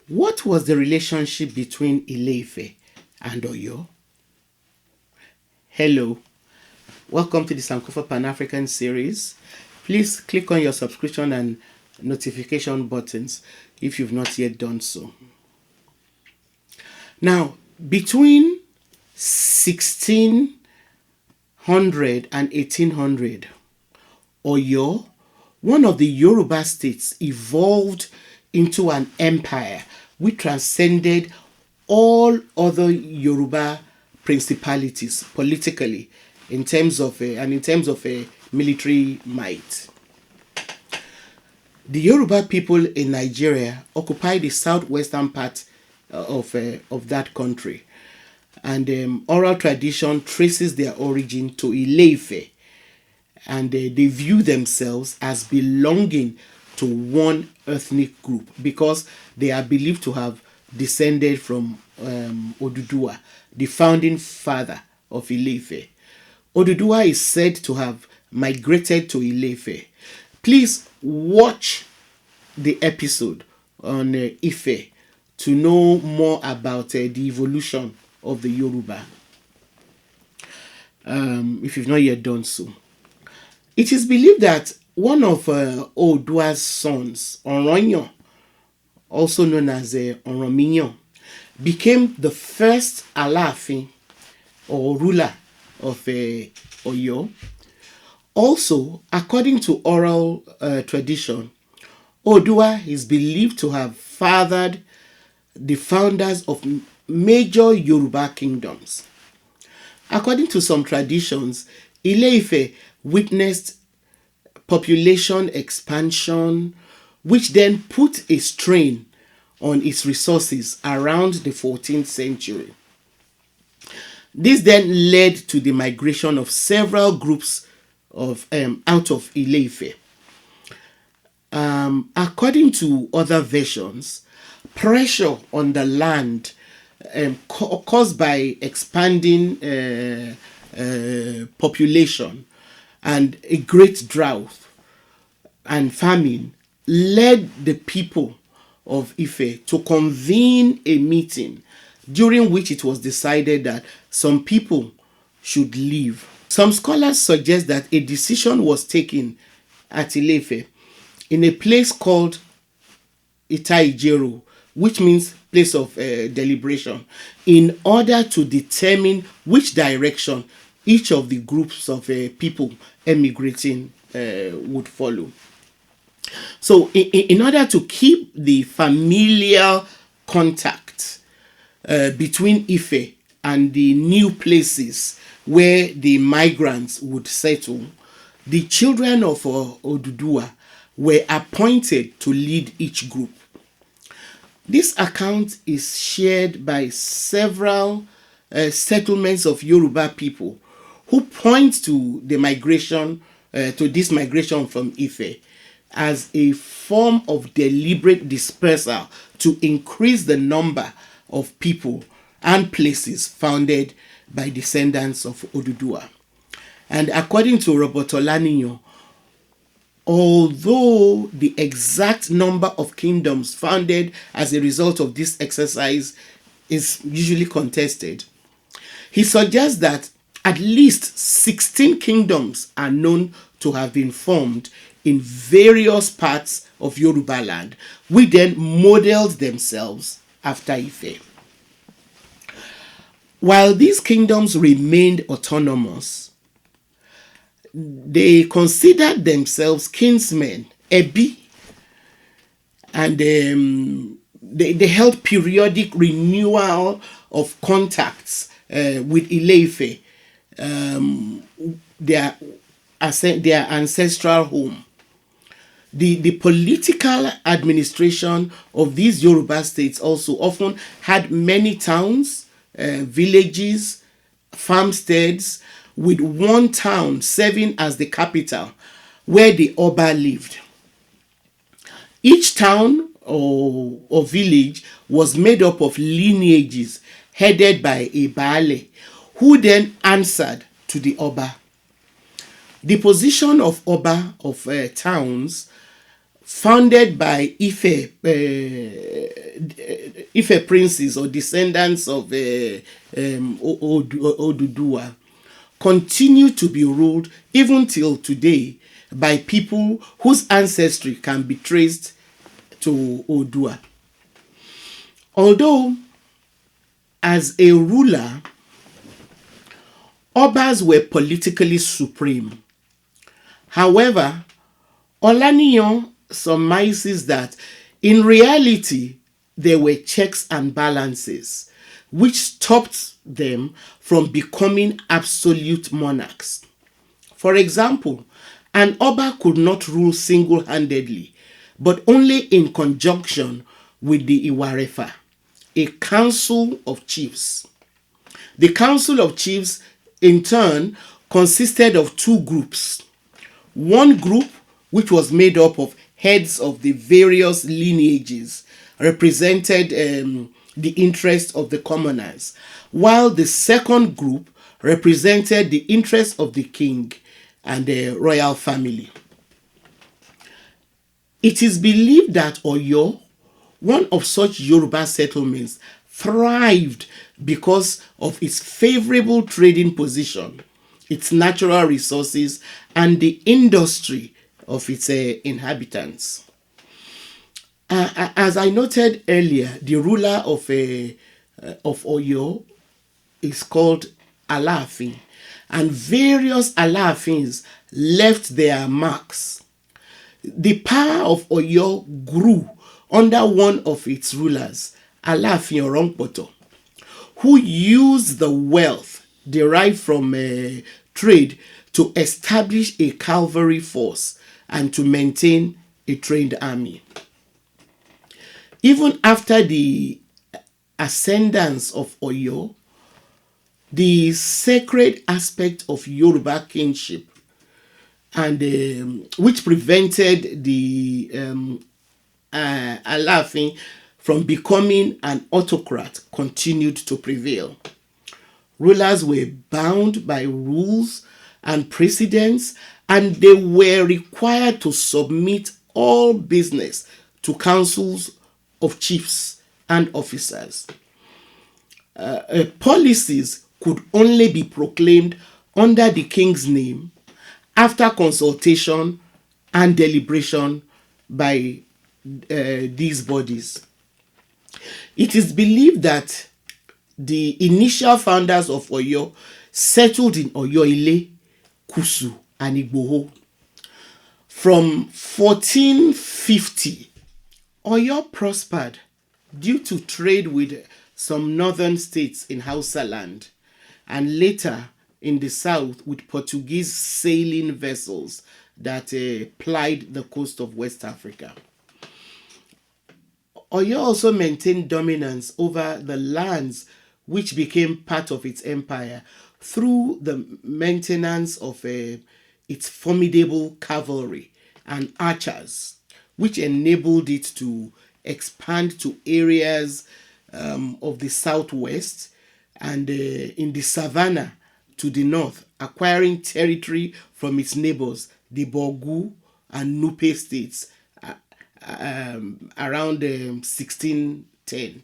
What was the relationship between Ile-Ife and Oyo? Hello, welcome to the Sankofa Pan-African series. Please click on your subscription and notification buttons if you've not yet done so. Now, between 1600 and 1800, Oyo, one of the Yoruba states, evolved into an empire which transcended all other Yoruba principalities politically in terms of military might. The Yoruba people in Nigeria occupy the southwestern part of that country, and oral tradition traces their origin to Ile-Ife, and they view themselves as belonging to one ethnic group because they are believed to have descended from Oduduwa, the founding father of Ile-Ife. Oduduwa is said to have migrated to Ile-Ife. Please watch the episode on Ife to know more about the evolution of the Yoruba, if you've not yet done so. It is believed that one of Oduduwa's sons, Oronyo, also known as Orominyo, became the first Alaafin or ruler of Oyo. Also, according to oral tradition, Oduduwa is believed to have fathered the founders of major Yoruba kingdoms. According to some traditions, Ile-Ife witnessed population expansion, which then put a strain on its resources around the 14th century. This then led to the migration of several groups of out of Ile-Ife. According to other versions, pressure on the land caused by expanding population and a great drought and famine led the people of Ife to convene a meeting during which it was decided that some people should leave. Some scholars suggest that a decision was taken at Ile-Ife in a place called Ita-Ijero, which means place of deliberation, in order to determine which direction each of the groups of people emigrating would follow. So in order to keep the familial contact between Ife and the new places where the migrants would settle, the children of Oduduwa were appointed to lead each group. This account is shared by several settlements of Yoruba people who point to the migration, to this migration from Ife as a form of deliberate dispersal to increase the number of people and places founded by descendants of Oduduwa. And according to Roberto Laninho, although the exact number of kingdoms founded as a result of this exercise is usually contested, he suggests that at least 16 kingdoms are known to have been formed in various parts of Yoruba land, which then modeled themselves after Ife. While these kingdoms remained autonomous, they considered themselves kinsmen, Ebi, and they held periodic renewal of contacts with Ile-Ife, their ancestral home. The political administration of these Yoruba states also often had many towns, villages, farmsteads, with one town serving as the capital where the Oba lived. Each town or village was made up of lineages headed by a Baale, who then answered to the Oba. The position of Oba of towns founded by Ife princes or descendants of Oduduwa, continue to be ruled even till today by people whose ancestry can be traced to Odua. Although, as a ruler, Obas were politically supreme. However, Olaniyan surmises that in reality there were checks and balances which stopped them from becoming absolute monarchs. For example, an Oba could not rule single-handedly, but only in conjunction with the Iwarefa, a council of chiefs. The council of chiefs, in turn, consisted of two groups. One group, which was made up of heads of the various lineages, represented the interests of the commoners, while the second group represented the interests of the king and the royal family. It is believed that Oyo, one of such Yoruba settlements, thrived because of its favorable trading position, its natural resources, and the industry of its inhabitants. As I noted earlier, the ruler of Oyo is called Alaafin, and various Alaafins left their marks. The power of Oyo grew under one of its rulers, Alaafin Orompoto, who used the wealth derived from trade to establish a cavalry force and to maintain a trained army. Even after the ascendance of Oyo, the sacred aspect of Yoruba kingship, and which prevented the Alaafin from becoming an autocrat, continued to prevail. Rulers were bound by rules and precedents, and they were required to submit all business to councils of chiefs and officers. Policies could only be proclaimed under the king's name after consultation and deliberation by these bodies. It is believed that the initial founders of Oyo settled in Oyo-Ile, Kusu, and Igboho. From 1450, Oyo prospered due to trade with some northern states in Hausa land, and later in the south with Portuguese sailing vessels that plied the coast of West Africa. Oyo also maintained dominance over the lands which became part of its empire through the maintenance of its formidable cavalry and archers, which enabled it to expand to areas of the southwest and in the savannah to the north, acquiring territory from its neighbors, the Bogu and Nupe states, around 1610.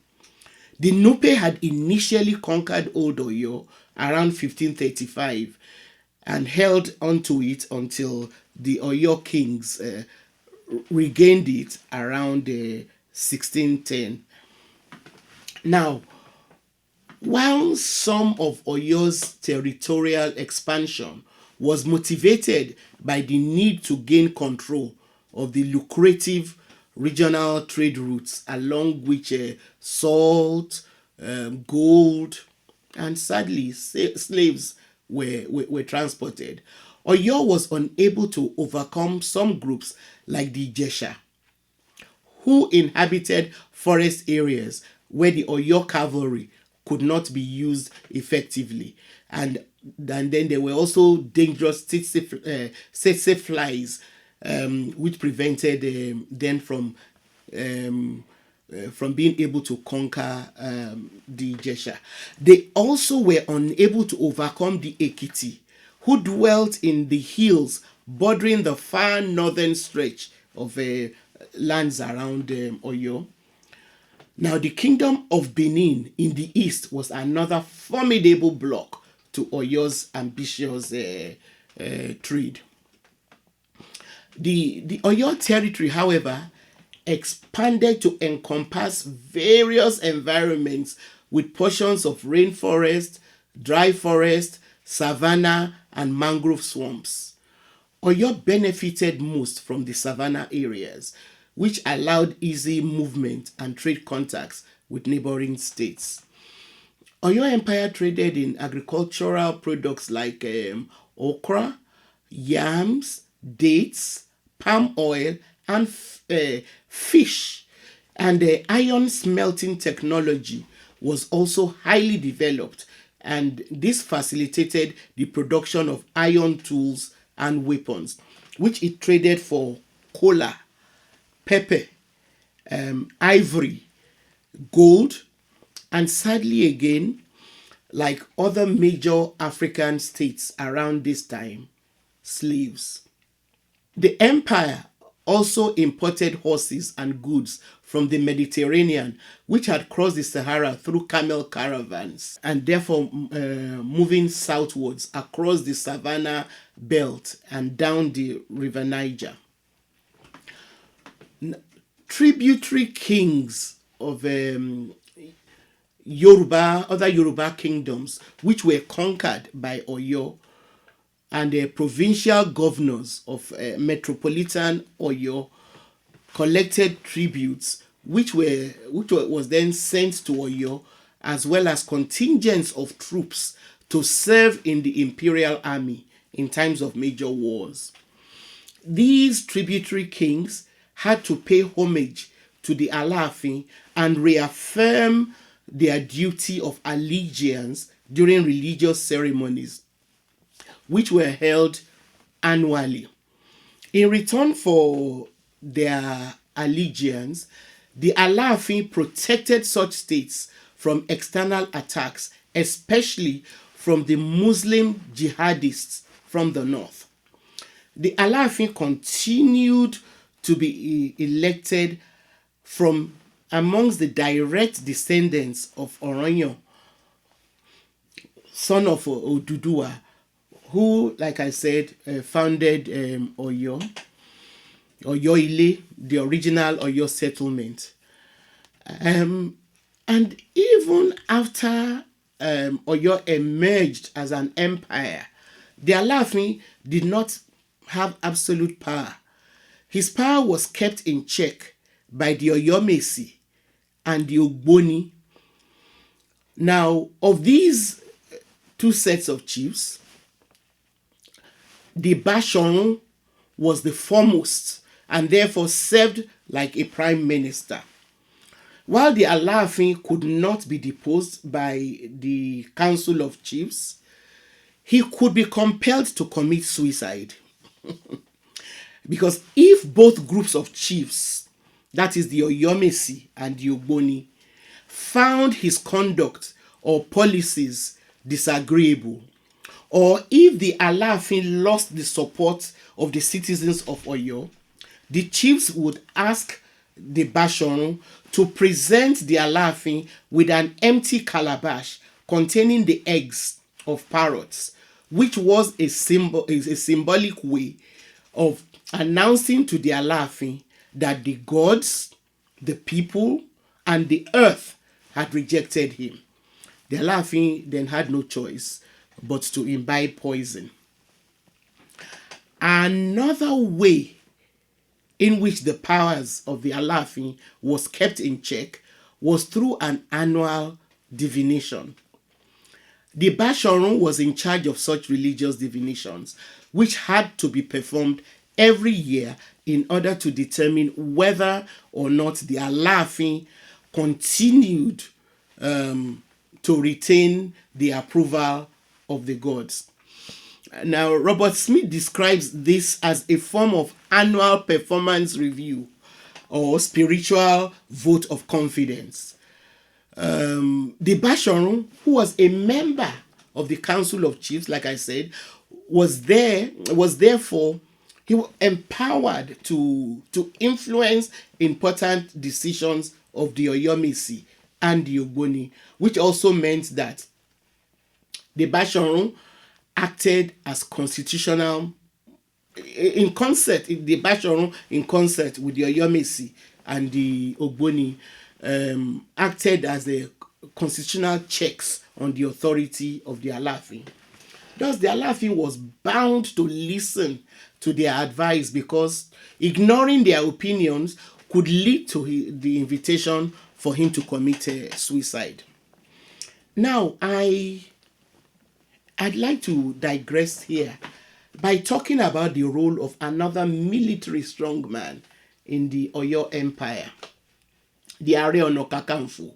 The Nupe had initially conquered Old Oyo around 1535 and held onto it until the Oyo kings regained it around 1610. Now, while some of Oyo's territorial expansion was motivated by the need to gain control of the lucrative regional trade routes along which salt, gold, and sadly slaves were transported, Oyo was unable to overcome some groups like the Ijesha, who inhabited forest areas where the Oyo cavalry could not be used effectively. And then there were also dangerous tsetse flies, which prevented them from being able to conquer the Ijesha. They also were unable to overcome the Ekiti, who dwelt in the hills bordering the far northern stretch of lands around Oyo. Now, the Kingdom of Benin in the east was another formidable block to Oyo's ambitious trade. The Oyo territory, however, expanded to encompass various environments with portions of rainforest, dry forest, savanna, and mangrove swamps. Oyo benefited most from the savanna areas, which allowed easy movement and trade contacts with neighboring states. Oyo Empire traded in agricultural products like okra, yams, dates, palm oil, and fish. And the iron smelting technology was also highly developed, and this facilitated the production of iron tools and weapons, which it traded for kola, pepper, ivory, gold, and sadly again, like other major African states around this time, slaves. The empire also imported horses and goods from the Mediterranean, which had crossed the Sahara through camel caravans and therefore moving southwards across the savannah belt and down the river Niger. Tributary kings of other Yoruba kingdoms, which were conquered by Oyo, and the provincial governors of metropolitan Oyo collected tributes, which was then sent to Oyo, as well as contingents of troops to serve in the imperial army in times of major wars. These tributary kings had to pay homage to the Alaafin and reaffirm their duty of allegiance during religious ceremonies, which were held annually. In return for their allegiance, the Alaafin protected such states from external attacks, especially from the Muslim jihadists from the north. The Alaafin continued to be elected from amongst the direct descendants of Oranyo, son of Oduduwa, who, like I said, founded Oyo Ile, the original Oyo settlement. And even after Oyo emerged as an empire, the Alaafin did not have absolute power. His power was kept in check by the Oyomesi and the Ogboni. Now, of these two sets of chiefs, the Bashorun was the foremost and therefore served like a prime minister. While the Alaafin could not be deposed by the Council of Chiefs, he could be compelled to commit suicide. Because if both groups of chiefs, that is the Oyomesi and the Ogboni, found his conduct or policies disagreeable, or if the Alaafin lost the support of the citizens of Oyo, the chiefs would ask the Bashorun to present the Alaafin with an empty calabash containing the eggs of parrots, which was a symbolic way of announcing to the Alaafin that the gods, the people, and the earth had rejected him. The Alaafin then had no choice but to imbibe poison. Another way in which the powers of the Alaafin was kept in check was through an annual divination. The Bashorun was in charge of such religious divinations, which had to be performed every year in order to determine whether or not the Alaafin continued to retain the approval of the gods. Now, Robert Smith describes this as a form of annual performance review or spiritual vote of confidence. The Bashorun, who was a member of the Council of Chiefs, like I said, was therefore He was empowered to influence important decisions of the Oyomesi and the Ogboni, which also meant that the Bashorun acted as constitutional in concert, the Bashorun in concert with the Oyomesi and the Ogboni acted as the constitutional checks on the authority of the Alaafin. Thus, the Alaafin was bound to listen to their advice because ignoring their opinions could lead to the invitation for him to commit suicide. Now, I'd like to digress here by talking about the role of another military strongman in the Oyo Empire, the Are Ona Kakanfo,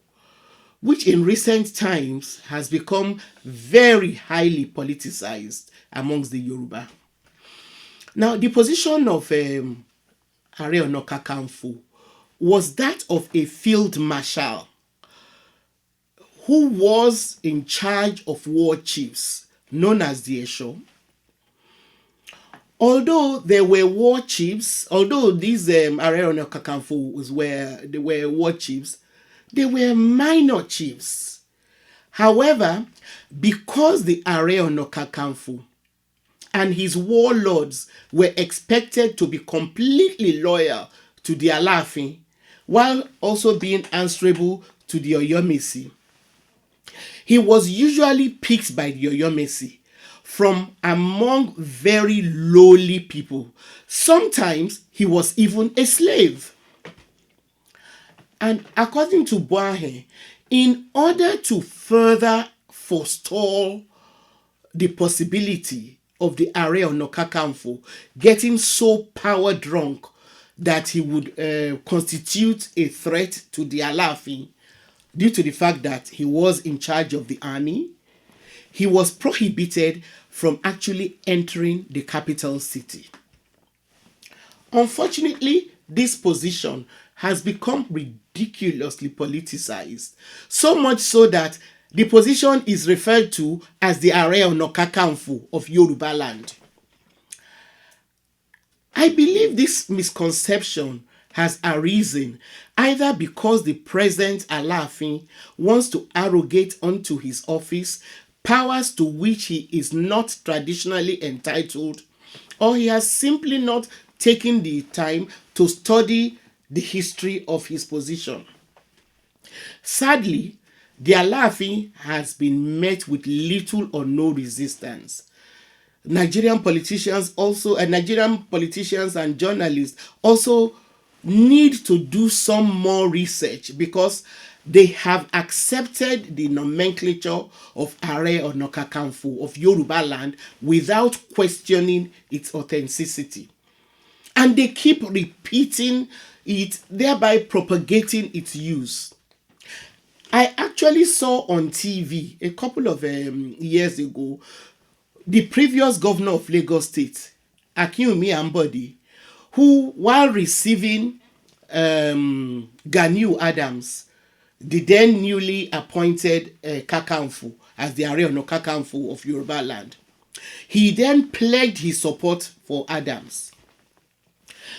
which in recent times has become very highly politicized amongst the Yoruba. Now, the position of Are Ona Kakanfo was that of a field marshal who was in charge of war chiefs known as the Esho. Although there were war chiefs, although these Are Ona Kakanfo were war chiefs, they were minor chiefs. However, because the Are Ona Kakanfo and his warlords were expected to be completely loyal to the Alaafin, while also being answerable to the Oyomesi, he was usually picked by the Oyomesi from among very lowly people. Sometimes he was even a slave. And according to Boahen, in order to further forestall the possibility of the Are Ona Kakanfo getting so power drunk that he would constitute a threat to the Alaafin, due to the fact that he was in charge of the army, he was prohibited from actually entering the capital city. Unfortunately, this position has become ridiculously politicized, so much so that the position is referred to as the Are Ona Kakanfo of Yoruba land. I believe this misconception has arisen either because the present Alaafin wants to arrogate onto his office powers to which he is not traditionally entitled, or he has simply not taken the time to study the history of his position. Sadly, the Alaafin has been met with little or no resistance. Nigerian politicians and journalists also need to do some more research because they have accepted the nomenclature of Are Ona Kakanfo of Yoruba land without questioning its authenticity. And they keep repeating it, thereby propagating its use. I actually saw on TV a couple of years ago the previous governor of Lagos State, Akinwumi Ambode, who, while receiving Ganiu Adams, the then newly appointed Kakanfo, as the Are Ona Kakanfo of Yoruba land, he then pledged his support for Adams.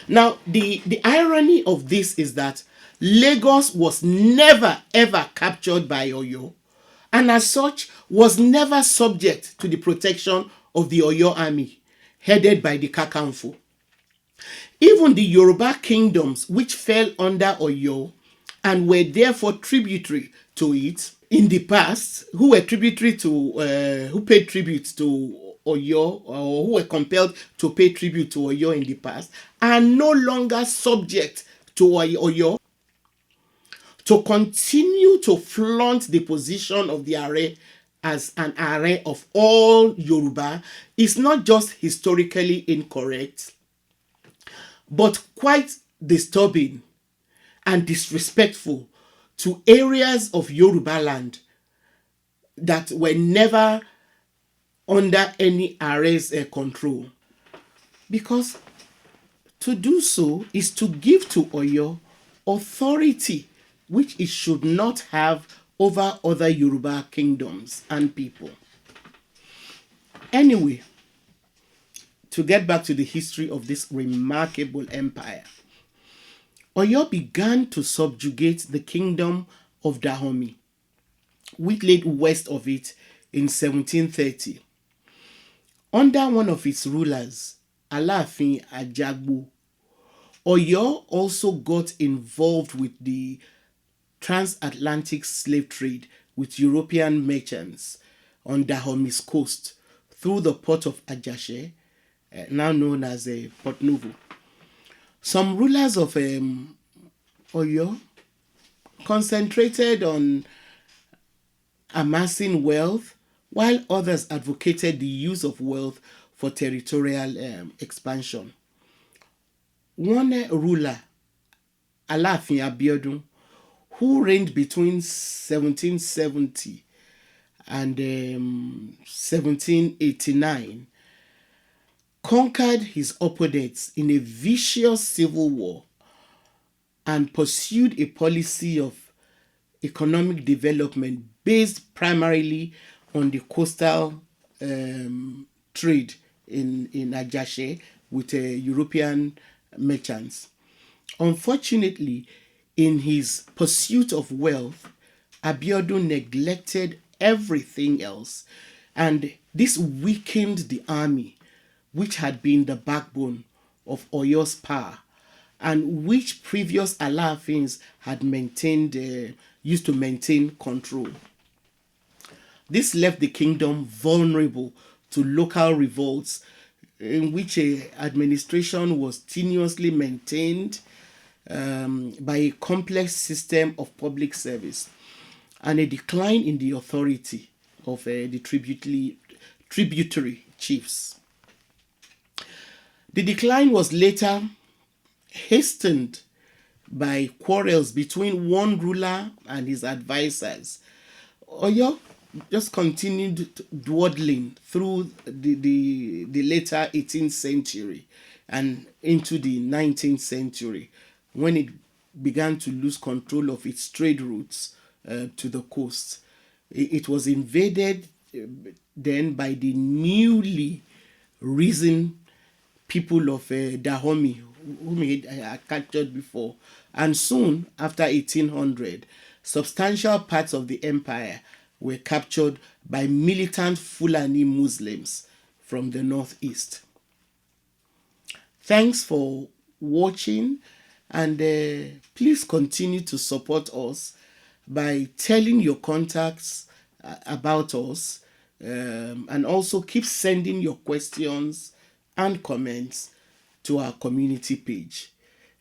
Now, the irony of this is that Lagos was never ever captured by Oyo, and as such was never subject to the protection of the Oyo army, headed by the Kakanfo. Even the Yoruba kingdoms which fell under Oyo and were therefore tributary to it in the past, who paid tribute to Oyo, or who were compelled to pay tribute to Oyo in the past, are no longer subject to Oyo. To continue to flaunt the position of the Are as an Are of all Yoruba is not just historically incorrect, but quite disturbing and disrespectful to areas of Yoruba land that were never under any Are's control. Because to do so is to give to Oyo authority which it should not have over other Yoruba kingdoms and people. Anyway, to get back to the history of this remarkable empire, Oyo began to subjugate the kingdom of Dahomey, which lay west of it in 1730. Under one of its rulers, Aláàfin Ajagbo, Oyo also got involved with the transatlantic slave trade with European merchants on Dahomey's coast through the port of Ajase, now known as Port Novo. Some rulers of Oyo concentrated on amassing wealth, while others advocated the use of wealth for territorial expansion. One ruler, Aláàfin Abiodun, who reigned between 1770 and 1789, conquered his opponents in a vicious civil war and pursued a policy of economic development based primarily on the coastal trade in Ajase with European merchants. Unfortunately, in his pursuit of wealth, Abiodun neglected everything else, and this weakened the army, which had been the backbone of Oyo's power, and which previous Alaafins had used to maintain control. This left the kingdom vulnerable to local revolts, in which administration was tenuously maintained by a complex system of public service, and a decline in the authority of the tributary chiefs. The decline was later hastened by quarrels between one ruler and his advisors. Oyo just continued dawdling through the later 18th century and into the 19th century, when it began to lose control of its trade routes to the coast. It was invaded then by the newly risen people of Dahomey, whom he had captured before. And soon, after 1800, substantial parts of the empire were captured by militant Fulani Muslims from the northeast. Thanks for watching, and please continue to support us by telling your contacts about us, and also keep sending your questions and comments to our community page.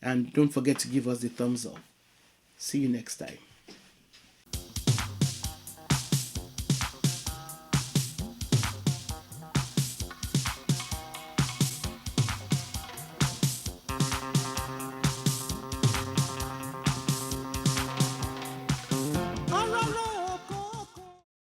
And don't forget to give us the thumbs up. See you next time.